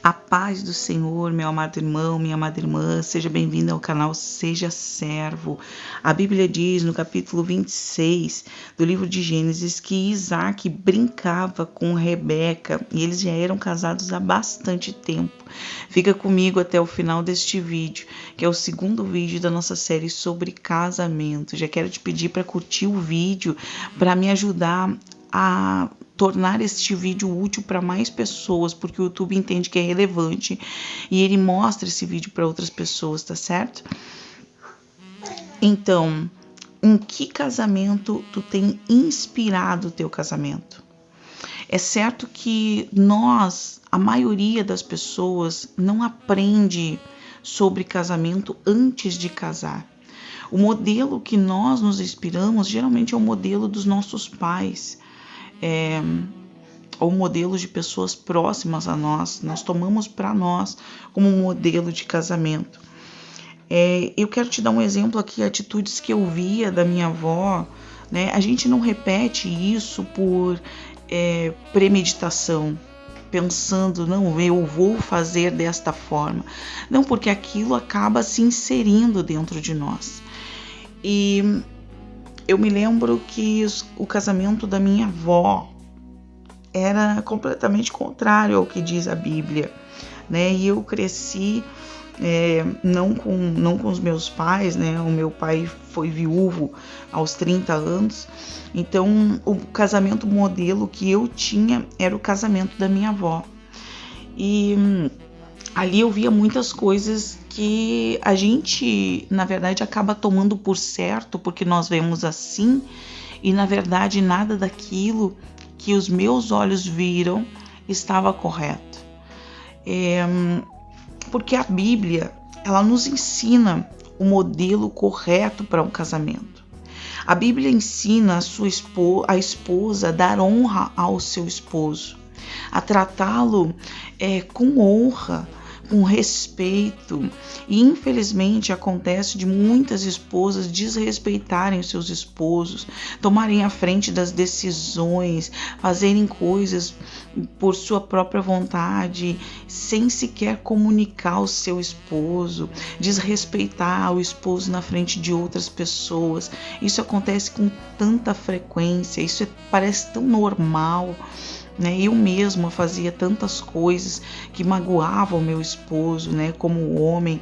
A paz do Senhor, meu amado irmão, minha amada irmã, seja bem-vindo ao canal Seja Servo. A Bíblia diz no capítulo 26 do livro de Gênesis que Isaac brincava com Rebeca e eles já eram casados há bastante tempo. Fica comigo até o final deste vídeo, que é o segundo vídeo da nossa série sobre casamento. Já quero te pedir para curtir o vídeo, para me ajudar a tornar este vídeo útil para mais pessoas, porque o YouTube entende que é relevante e ele mostra esse vídeo para outras pessoas, tá certo? Então, em que casamento tu tem inspirado o teu casamento? É certo que a maioria das pessoas, não aprende sobre casamento antes de casar. O modelo que nós nos inspiramos geralmente é o modelo dos nossos pais, ou modelos de pessoas próximas a nós. Nós tomamos para nós como um modelo de casamento. Eu quero te dar um exemplo aqui, atitudes que eu via da minha avó, né? A gente não repete isso por premeditação, pensando, não, eu vou fazer desta forma. Não, porque aquilo acaba se inserindo dentro de nós. E eu me lembro que o casamento da minha avó era completamente contrário ao que diz a Bíblia, né? E eu cresci não com os meus pais, né? O meu pai foi viúvo aos 30 anos, então o casamento modelo que eu tinha era o casamento da minha avó. E ali eu via muitas coisas que a gente, na verdade, acaba tomando por certo, porque nós vemos assim, e na verdade nada daquilo que os meus olhos viram estava correto. Porque a Bíblia, ela nos ensina o modelo correto para um casamento. A Bíblia ensina a esposa a dar honra ao seu esposo, a tratá-lo com honra, com respeito. E infelizmente acontece de muitas esposas desrespeitarem os seus esposos, tomarem a frente das decisões, fazerem coisas por sua própria vontade, sem sequer comunicar o seu esposo, desrespeitar o esposo na frente de outras pessoas. Isso acontece com tanta frequência, isso parece tão normal. Eu mesma fazia tantas coisas que magoavam o meu esposo, né? Como homem,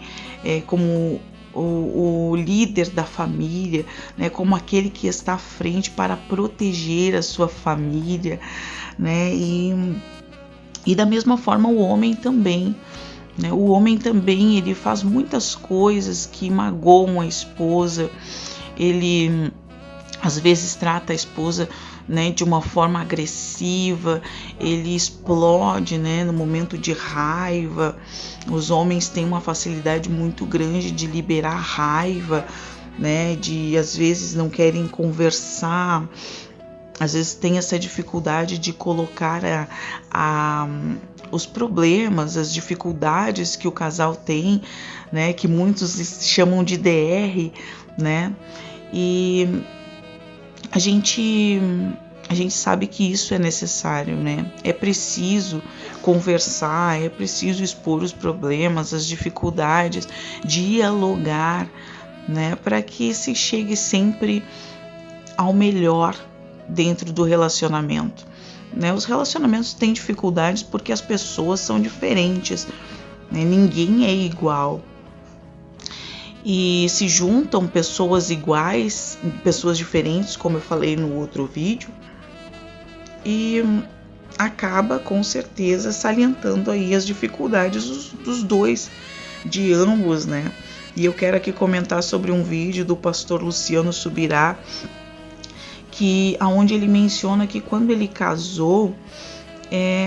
como o líder da família, né? Como aquele que está à frente para proteger a sua família, né? E da mesma forma o homem também, né? O homem também, ele faz muitas coisas que magoam a esposa. Ele às vezes trata a esposa, né, de uma forma agressiva, ele explode, né, no momento de raiva. Os homens têm uma facilidade muito grande de liberar raiva, né, de às vezes não querem conversar, às vezes tem essa dificuldade de colocar os problemas, as dificuldades que o casal tem, né, que muitos chamam de DR, né, e a gente sabe que isso é necessário, né? É preciso conversar, é preciso expor os problemas, as dificuldades, dialogar, né? Para que se chegue sempre ao melhor dentro do relacionamento, né? Os relacionamentos têm dificuldades porque as pessoas são diferentes, né? Ninguém é igual. E se juntam pessoas iguais, pessoas diferentes, como eu falei no outro vídeo, e acaba com certeza salientando aí as dificuldades dos dois, de ambos, né? E eu quero aqui comentar sobre um vídeo do pastor Luciano Subirá, onde ele menciona que quando ele casou,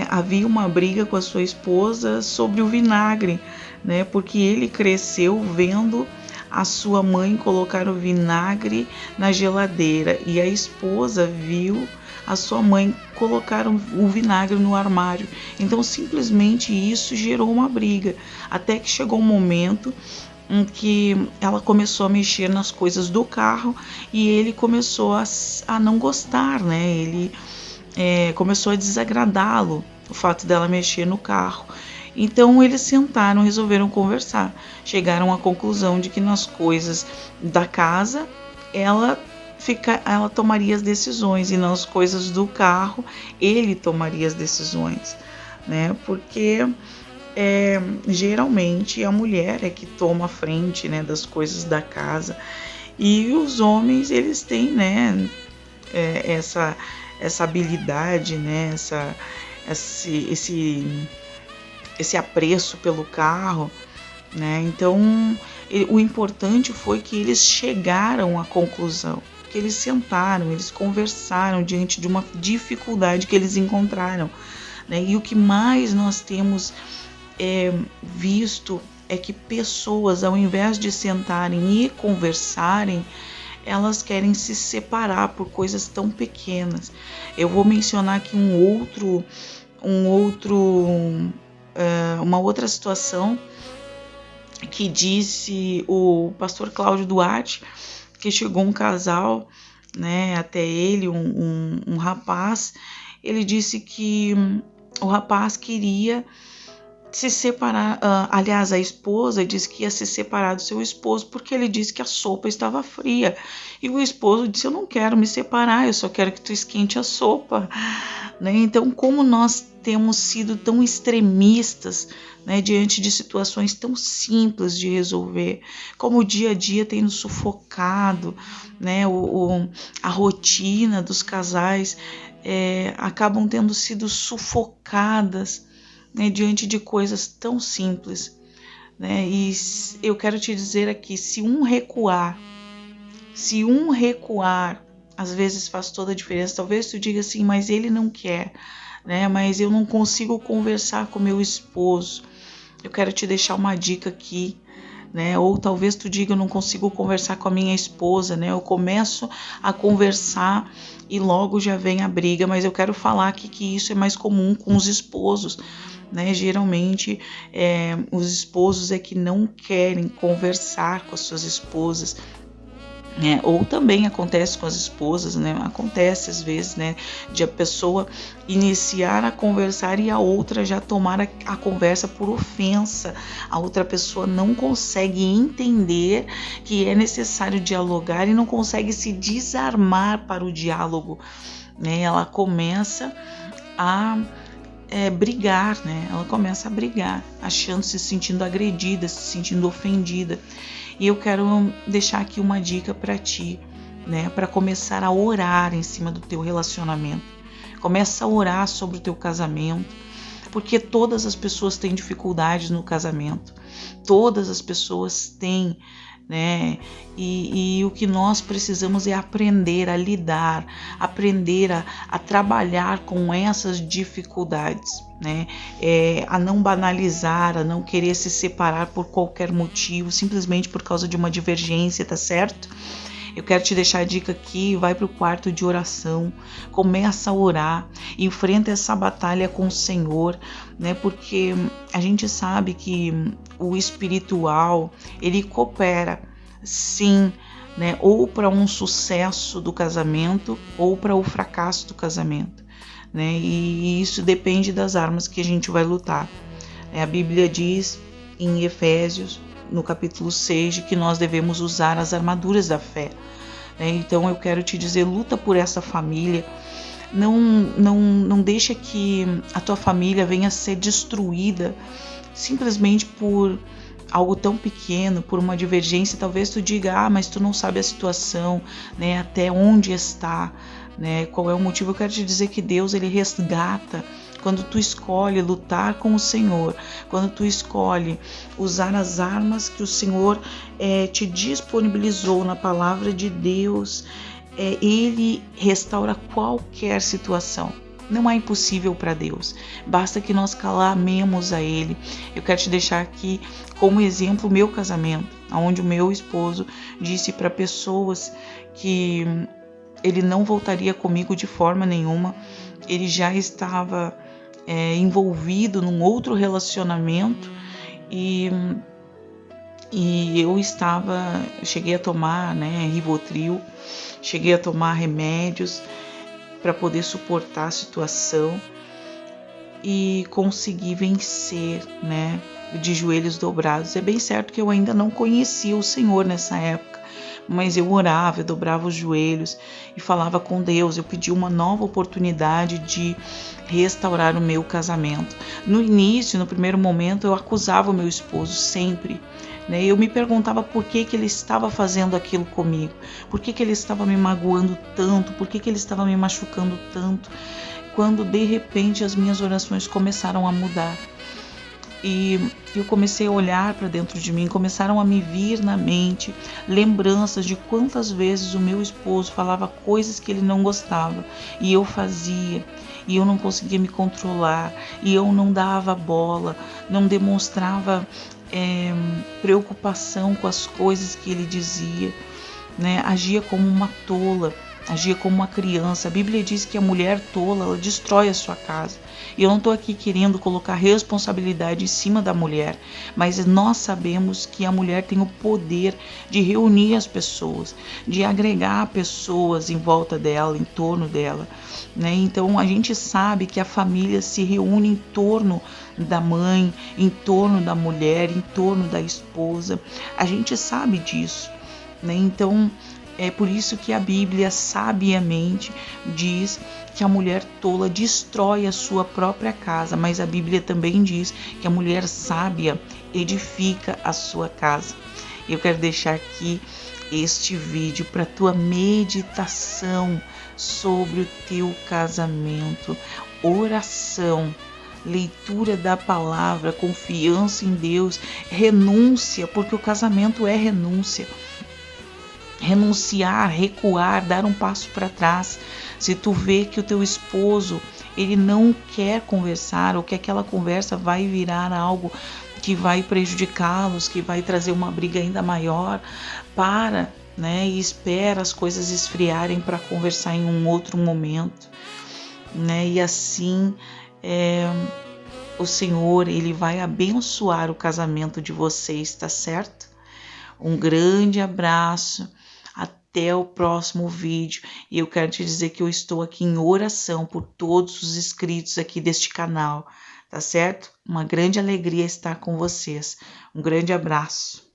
havia uma briga com a sua esposa sobre o vinagre, né? Porque ele cresceu vendo a sua mãe colocar o vinagre na geladeira e a esposa viu a sua mãe colocar o vinagre no armário. Então simplesmente isso gerou uma briga, até que chegou um momento em que ela começou a mexer nas coisas do carro e ele começou a não gostar, né? Ele começou a desagradá-lo o fato dela mexer no carro. Então eles sentaram, resolveram conversar, chegaram à conclusão de que nas coisas da casa ela tomaria as decisões, e nas coisas do carro ele tomaria as decisões, né? Porque geralmente a mulher é que toma a frente, né, das coisas da casa, e os homens eles têm, né, essa habilidade, né, esse apreço pelo carro, né? Então o importante foi que eles chegaram à conclusão, que eles sentaram, eles conversaram diante de uma dificuldade que eles encontraram, né? E o que mais nós temos visto é que pessoas, ao invés de sentarem e conversarem, elas querem se separar por coisas tão pequenas. Eu vou mencionar aqui uma outra situação que disse o pastor Cláudio Duarte, que chegou um casal, né, até ele, um rapaz. Ele disse que o rapaz queria se separar, aliás, a esposa disse que ia se separar do seu esposo porque ele disse que a sopa estava fria, e o esposo disse: eu não quero me separar, eu só quero que tu esquente a sopa, né? Então, como nós temos sido tão extremistas, né, diante de situações tão simples de resolver, como o dia a dia tem nos sufocado, né? A rotina dos casais acabam tendo sido sufocadas, né, diante de coisas tão simples, né? E eu quero te dizer aqui, se um recuar, às vezes faz toda a diferença. Talvez tu diga assim: mas ele não quer, né? Mas eu não consigo conversar com meu esposo. Eu quero te deixar uma dica aqui, né? Ou talvez tu diga: eu não consigo conversar com a minha esposa, né? Eu começo a conversar e logo já vem a briga. Mas eu quero falar aqui que isso é mais comum com os esposos, né? Geralmente os esposos é que não querem conversar com as suas esposas, né? Ou também acontece com as esposas, né? Acontece às vezes, né, de a pessoa iniciar a conversar e a outra já tomar a conversa por ofensa. A outra pessoa não consegue entender que é necessário dialogar e não consegue se desarmar para o diálogo, né? Ela começa a brigar, né? Ela começa a brigar, se sentindo agredida, se sentindo ofendida. E eu quero deixar aqui uma dica para ti, né? Para começar a orar em cima do teu relacionamento. Começa a orar sobre o teu casamento, porque todas as pessoas têm dificuldades no casamento. Todas as pessoas têm, né? E o que nós precisamos é aprender a lidar, aprender a trabalhar com essas dificuldades, né? A não banalizar, a não querer se separar por qualquer motivo, simplesmente por causa de uma divergência, tá certo? Eu quero te deixar a dica aqui: vai para o quarto de oração, começa a orar, enfrenta essa batalha com o Senhor, né? Porque a gente sabe que o espiritual, ele coopera, sim, né? Ou para um sucesso do casamento ou para o fracasso do casamento, né? E isso depende das armas que a gente vai lutar. A Bíblia diz em Efésios, no capítulo 6, que nós devemos usar as armaduras da fé. Então eu quero te dizer: luta por essa família. Não deixa que a tua família venha a ser destruída simplesmente por algo tão pequeno, por uma divergência. Talvez tu diga: mas tu não sabe a situação, né? Até onde está, né? Qual é o motivo? Eu quero te dizer que Deus, ele resgata. Quando tu escolhe lutar com o Senhor, quando tu escolhe usar as armas que o Senhor te disponibilizou na palavra de Deus, Ele restaura qualquer situação. Não há impossível para Deus, basta que nós clamemos a Ele. Eu quero te deixar aqui como exemplo o meu casamento, onde o meu esposo disse para pessoas que ele não voltaria comigo de forma nenhuma. Ele já estava envolvido num outro relacionamento e eu cheguei a tomar, né, Rivotril, cheguei a tomar remédios para poder suportar a situação, e consegui vencer, né, de joelhos dobrados. É bem certo que eu ainda não conhecia o Senhor nessa época, mas eu orava, eu dobrava os joelhos e falava com Deus. Eu pedi uma nova oportunidade de restaurar o meu casamento. No início, no primeiro momento, eu acusava o meu esposo sempre, né? Eu me perguntava por que ele estava fazendo aquilo comigo, por que ele estava me magoando tanto, por que ele estava me machucando tanto, quando de repente as minhas orações começaram a mudar. E eu comecei a olhar para dentro de mim, começaram a me vir na mente lembranças de quantas vezes o meu esposo falava coisas que ele não gostava e eu fazia, e eu não conseguia me controlar, e eu não dava bola, não demonstrava preocupação com as coisas que ele dizia, né? Agia como uma tola, agia como uma criança. A Bíblia diz que a mulher tola, ela destrói a sua casa. E eu não estou aqui querendo colocar responsabilidade em cima da mulher, mas nós sabemos que a mulher tem o poder de reunir as pessoas, de agregar pessoas em volta dela, em torno dela, né? Então a gente sabe que a família se reúne em torno da mãe, em torno da mulher, em torno da esposa. A gente sabe disso, né? Então é por isso que a Bíblia sabiamente diz que a mulher tola destrói a sua própria casa, mas a Bíblia também diz que a mulher sábia edifica a sua casa. Eu quero deixar aqui este vídeo para tua meditação sobre o teu casamento, oração, leitura da palavra, confiança em Deus, renúncia, porque o casamento é renúncia. Renunciar, recuar, dar um passo para trás. Se tu vê que o teu esposo ele não quer conversar, ou que aquela conversa vai virar algo que vai prejudicá-los, que vai trazer uma briga ainda maior, para, né, e espera as coisas esfriarem para conversar em um outro momento, né? E assim o Senhor ele vai abençoar o casamento de vocês, tá certo? Um grande abraço. Até o próximo vídeo, e eu quero te dizer que eu estou aqui em oração por todos os inscritos aqui deste canal, tá certo? Uma grande alegria estar com vocês. Um grande abraço.